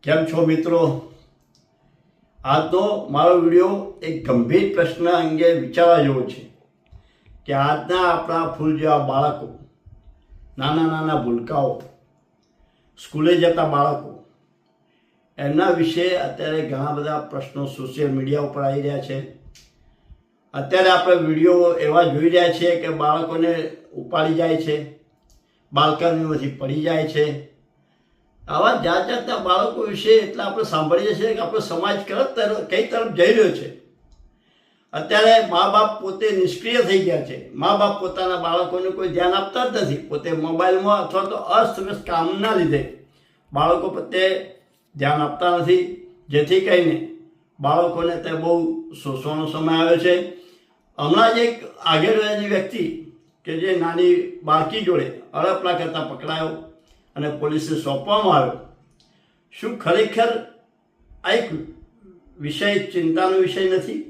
કેમ છો મિત્રો? આજનો મારો વિડીયો એક ગંભીર પ્રશ્ન અંગે વિચારવા જેવો છે કે આજના આપણા ફૂલ જેવા બાળકો, નાના નાના ભૂલકાઓ, સ્કૂલે જતા બાળકો, એમના વિશે અત્યારે ઘણા બધા પ્રશ્નો સોશિયલ મીડિયા ઉપર આવી રહ્યા છે. અત્યારે આપણે વિડીયો એવા જોઈ રહ્યા છીએ કે બાળકોને ઉપાડી જાય છે, બાલ્કનીમાંથી પડી જાય છે. આવા જાત જાતના બાળકો વિશે એટલા આપણે સાંભળીએ છીએ કે આપણો સમાજ કઈ તરફ જઈ રહ્યો છે. અત્યારે મા બાપ પોતે નિષ્ક્રિય થઈ ગયા છે. મા બાપ પોતાના બાળકોને કોઈ ધ્યાન આપતા જ નથી. પોતે મોબાઈલમાં અથવા તો અસ્તવ્યસ્ત કામના લીધે બાળકો પ્રત્યે ધ્યાન આપતા નથી, જેથી કરીને બાળકોને તે બહુ શોષવાનો સમય આવ્યો છે. હમણાં જ એક આગેવાની વ્યક્તિ કે જે નાની બાળકી જોડે અડપલા કરતાં પકડાયો અને પોલીસને સોંપવામાં આવ્યો. શું ખરેખર આ એક વિષય ચિંતાનો વિષય નથી?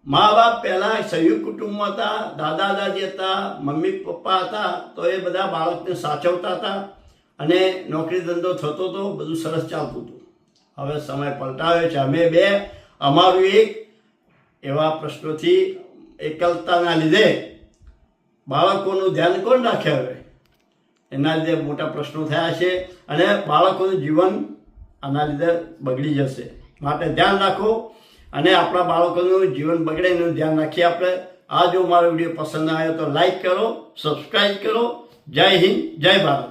મા બાપ પહેલાં સંયુક્ત કુટુંબમાં હતા, દાદા દાદી હતા, મમ્મી પપ્પા હતા, તો એ બધા બાળકને સાચવતા હતા અને નોકરી ધંધો થતો હતો, બધું સરસ ચાલતું હતું. હવે સમય પલટાવ્યો છે. અમે બે અમારું એક એવા પ્રશ્નોથી એકલતાના લીધે બાળકોનું ધ્યાન કોણ રાખે? હવે એના લીધે મોટા પ્રશ્નો થયા છે અને બાળકોનું જીવન આના લીધે બગડી જશે. માટે ધ્યાન રાખો અને આપણા બાળકોનું જીવન બગડે એનું ધ્યાન રાખીએ આપણે. આ જો મારો વિડીયો પસંદ આવ્યો તો લાઈક કરો, સબસ્ક્રાઈબ કરો. જય હિન્દ, જય ભારત.